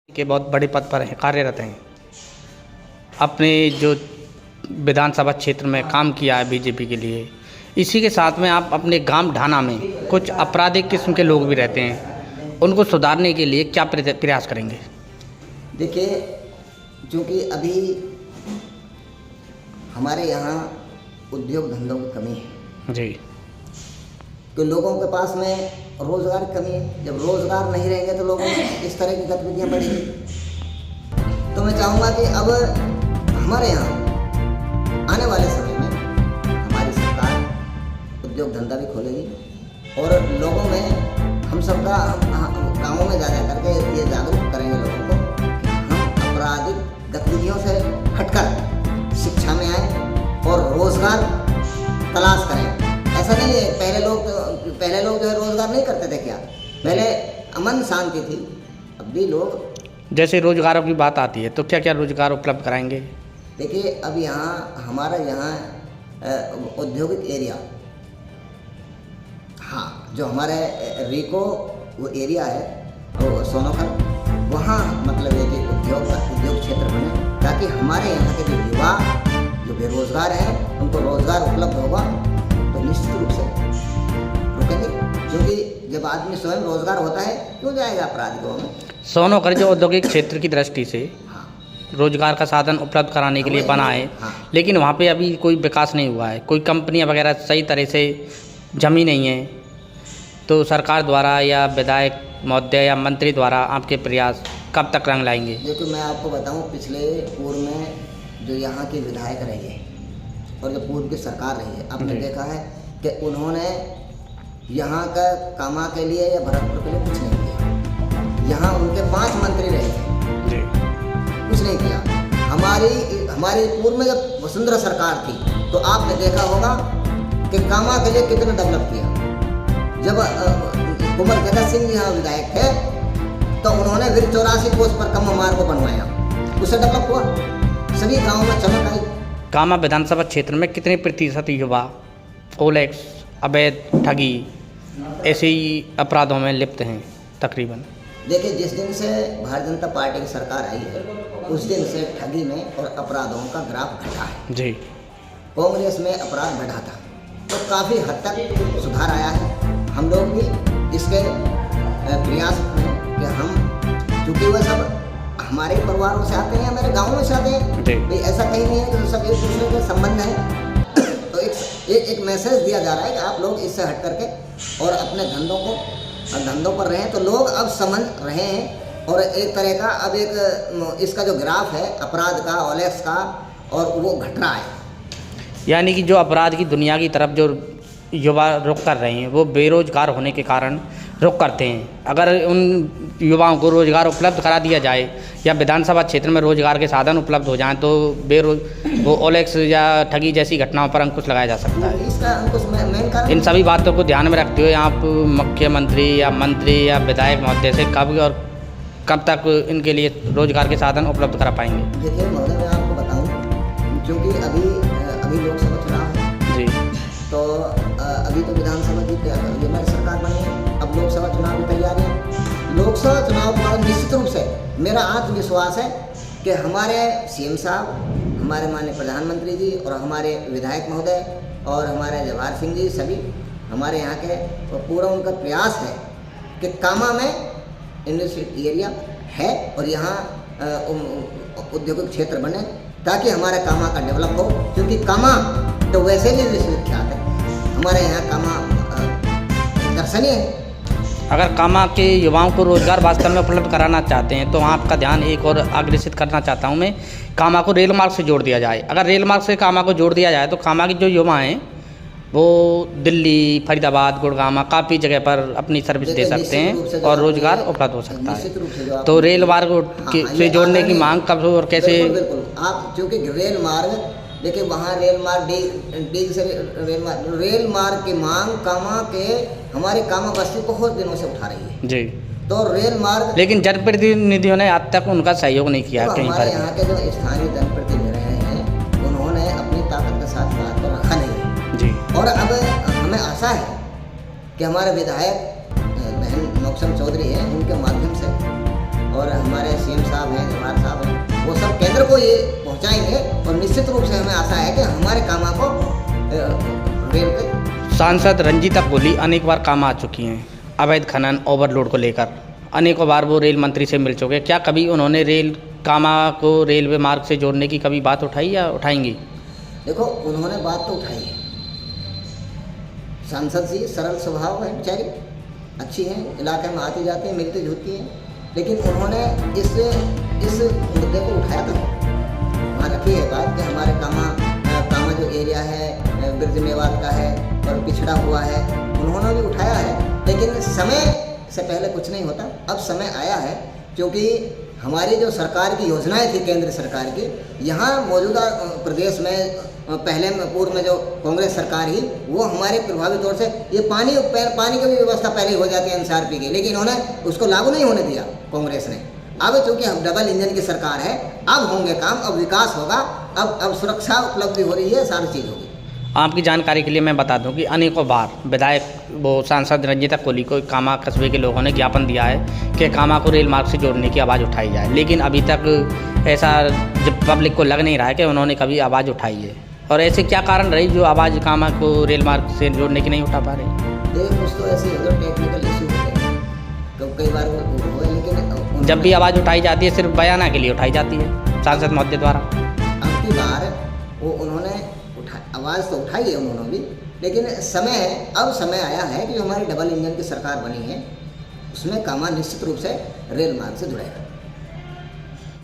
के बहुत बड़े पद पर हैं, कार्यरत हैं। अपने जो विधानसभा क्षेत्र में काम किया है बीजेपी के लिए, इसी के साथ में आप अपने गांव ढाना में कुछ आपराधिक किस्म के लोग भी रहते हैं, उनको सुधारने के लिए क्या प्रयास करेंगे? देखिए, चूँकि अभी हमारे यहाँ उद्योग धंधों की कमी है जी, तो लोगों के पास में रोज़गार की कमी है। जब रोज़गार नहीं रहेंगे तो लोगों में इस तरह की गतिविधियाँ बढ़ेगी। तो मैं चाहूँगा कि अब हमारे यहाँ आने वाले समय में हमारी सरकार उद्योग धंधा भी खोलेगी और लोगों में हम सबका गाँवों में जा करके ये जागरूक करेंगे लोगों को कि हम आपराधिक गतिविधियों से हटकर शिक्षा में आए और रोज़गार तलाश करें। ऐसा नहीं है, पहले लोग जो है रोज़गार नहीं करते थे क्या? पहले अमन शांति थी, अब भी लोग जैसे रोजगारों की बात आती है तो क्या क्या रोजगार उपलब्ध कराएंगे? देखिए, अब यहाँ हमारा यहाँ औद्योगिक एरिया, हाँ, जो हमारे रीको वो एरिया है वो सोनोखर, वहाँ मतलब है कि उद्योग क्षेत्र बने ताकि हमारे यहाँ के जो युवा जो बेरोजगार हैं उनको रोजगार उपलब्ध होगा तो निश्चित रूप से रुकेंगे, क्योंकि जब आदमी स्वयं रोजगार होता है क्यों जाएगा अपराधियों में। सोनोखर जो औद्योगिक क्षेत्र की दृष्टि से हाँ, रोजगार का साधन उपलब्ध कराने के लिए बना है, हाँ, लेकिन वहाँ पे अभी कोई विकास नहीं हुआ है, कोई कंपनियाँ वगैरह सही तरह से जमी नहीं है। तो सरकार द्वारा या विधायक महोदय या मंत्री द्वारा आपके प्रयास कब तक रंग लाएंगे? देखो, मैं आपको बताऊं, पिछले पूर्व में जो यहाँ के विधायक रहे हैं और जो पूर्व की सरकार रही है, आपने देखा है कि उन्होंने यहाँ का कामा के लिए या भरतपुर के लिए कुछ नहीं किया। यहाँ उनके 5 मंत्री रहे थे, कुछ नहीं किया। हमारी पूर्व में जब वसुंधरा सरकार थी तो आपने देखा होगा कि कामा के लिए कितना डेवलप किया। जब कुंवर जगत सिंह यहाँ विधायक थे तो उन्होंने फिर 84 कोस पर कम मार्ग को बनवाया, उससे डेवलप हुआ, सभी गाँवों में चमक आई। कामा विधानसभा क्षेत्र में कितने प्रतिशत युवा ओलेक्स, अवैध ठगी ऐसे ही अपराधों में लिप्त हैं तकरीबन? देखिए, जिस दिन से भारतीय जनता पार्टी की सरकार आई है उस दिन से ठगी में और अपराधों का ग्राफ घटा है जी। कांग्रेस में अपराध बढ़ा था तो काफ़ी हद तक सुधार आया है। हम लोग भी इसके प्रयास में कि हम, चूँकि वह सब हमारे परिवारों से आते हैं, हमारे गाँवों से आते हैं, भाई ऐसा कहीं नहीं है कि सब एक दूसरे के संबंध है। तो एक मैसेज दिया जा रहा है कि आप लोग इससे हट करके और अपने धंधों पर रहें। तो लोग अब समझ रहे हैं और एक तरह का अब एक इसका जो ग्राफ है अपराध का, ओलेक्स का, और वो घट रहा है। यानी कि जो अपराध की दुनिया की तरफ जो युवा रुख कर रहे हैं वो बेरोजगार होने के कारण रुख करते हैं। अगर उन युवाओं को रोजगार उपलब्ध करा दिया जाए या विधानसभा क्षेत्र में रोजगार के साधन उपलब्ध हो जाएं तो वो ओलेक्स या ठगी जैसी घटनाओं पर अंकुश लगाया जा सकता है। इसका अंकुश मेन कारण इन सभी बातों को ध्यान में रखते हुए आप मुख्यमंत्री या मंत्री या विधायक महोदय से कब और कब तक इनके लिए रोजगार के साधन उपलब्ध करा पाएंगे? देखिए महोदय, मैं आपको बताऊं, क्योंकि अभी लोकसभा चुनाव है जी, तो अभी तो विधानसभा की हमारी सरकार बनी है, अब लोकसभा चुनाव की तैयारी है। लोकसभा चुनाव के बाद निश्चित रूप से मेरा आत्मविश्वास है कि हमारे सीएम साहब, हमारे माननीय प्रधानमंत्री जी और हमारे विधायक महोदय और हमारे जवाहर सिंह जी, सभी हमारे यहाँ के, तो पूरा उनका प्रयास है कि कामा में इंडस्ट्रियल एरिया है और यहाँ औद्योगिक क्षेत्र बने ताकि हमारा कामा का डेवलप हो, क्योंकि कामा तो वैसे भी विश्वविख्यात है। हमारे यहाँ कामा दर्शनीय है। अगर कामा के युवाओं को रोजगार वास्तव में उपलब्ध कराना चाहते हैं तो आपका ध्यान एक और अग्रसित करना चाहता हूं मैं, कामा को रेल मार्ग से जोड़ दिया जाए। अगर रेल मार्ग से कामा को जोड़ दिया जाए तो कामा के जो युवा हैं वो दिल्ली, फरीदाबाद, गुड़गांव काफ़ी जगह पर अपनी सर्विस दे सकते हैं और रोजगार उपलब्ध हो सकता है। तो रेल मार्ग से जोड़ने की मांग कब और कैसे? बिल्कुल, आप चूँकि रेल मार्ग, देखिए वहाँ रेल मार्ग की मांग कामा के, हमारे कामा बस्ती बहुत दिनों से उठा रही है जी। तो रेल मार्ग, लेकिन जनप्रतिनिधियों ने आज तक उनका सहयोग नहीं किया कहीं पर। हमारे यहाँ के जो स्थानीय जनप्रतिनिधि रहे हैं उन्होंने अपनी ताकत के साथ बात को रखा नहीं है जी। और अब हमें आशा है कि हमारे विधायक बहन नौक्षम चौधरी हैं, उनके माध्यम से और हमारे सीएम साहब हैं, जवाहर साहब हैं, वो सब केंद्र को ये पहुंचाएंगे और निश्चित रूप से हमें आशा है कि हमारे कामा को रेल पे। सांसद रंजीता कोली अनेक बार काम आ चुकी हैं अवैध खनन ओवरलोड को लेकर, अनेकों बार वो रेल मंत्री से मिल चुके हैं। क्या कभी उन्होंने रेल कामा को रेलवे मार्ग से जोड़ने की कभी बात उठाई या उठाएंगी? देखो, उन्होंने बात तो उठाई है। सांसद जी सरल स्वभाव है, बेचारी अच्छी हैं, इलाके में आती जाती हैं, मिलती जुलती हैं, लेकिन उन्होंने इस मुद्दे को उठाया था। वहाँ रखी है बात कि हमारे कामा जो एरिया है ब्रज मेवात का है और पिछड़ा हुआ है, उन्होंने भी उठाया है, लेकिन समय से पहले कुछ नहीं होता। अब समय आया है, क्योंकि हमारी जो सरकार की योजनाएं थी केंद्र सरकार की, यहाँ मौजूदा प्रदेश में पहले में पूर्व में जो कांग्रेस सरकार ही, वो हमारे प्रभावी तौर से ये पानी की भी व्यवस्था पहले हो जाती है एनसीआरपी की, लेकिन उन्होंने उसको लागू नहीं होने दिया कांग्रेस ने। अब चूंकि हम डबल इंजन की सरकार है, अब होंगे काम, अब विकास होगा, अब सुरक्षा उपलब्धि हो रही है, सारी चीज़ होगी। आपकी जानकारी के लिए मैं बता दूं कि अनेकों बार विधायक वो सांसद रंजीता कोली को कामा कस्बे के लोगों ने ज्ञापन दिया है कि कामा को रेल मार्ग से जोड़ने की आवाज़ उठाई जाए, लेकिन अभी तक ऐसा जब पब्लिक को लग नहीं रहा है कि उन्होंने कभी आवाज़ उठाई है। और ऐसे क्या कारण रही जो आवाज़ कामा को रेल मार्ग से जोड़ने की नहीं उठा पा रही? देखिए, कुछ तो ऐसे टेक्निकल इशू होते हैं, तो कई बार वो हुए, लेकिन जब भी आवाज़ उठाई जाती है सिर्फ बयाना के लिए उठाई जाती है सांसद महोदय द्वारा। अब की बार वो उन्होंने आवाज़ तो उठाई है उन्होंने भी, लेकिन समय है, अब समय आया है कि जो हमारी डबल इंजन की सरकार बनी है, उसमें कामा निश्चित रूप से रेल मार्ग से जुड़ेगा।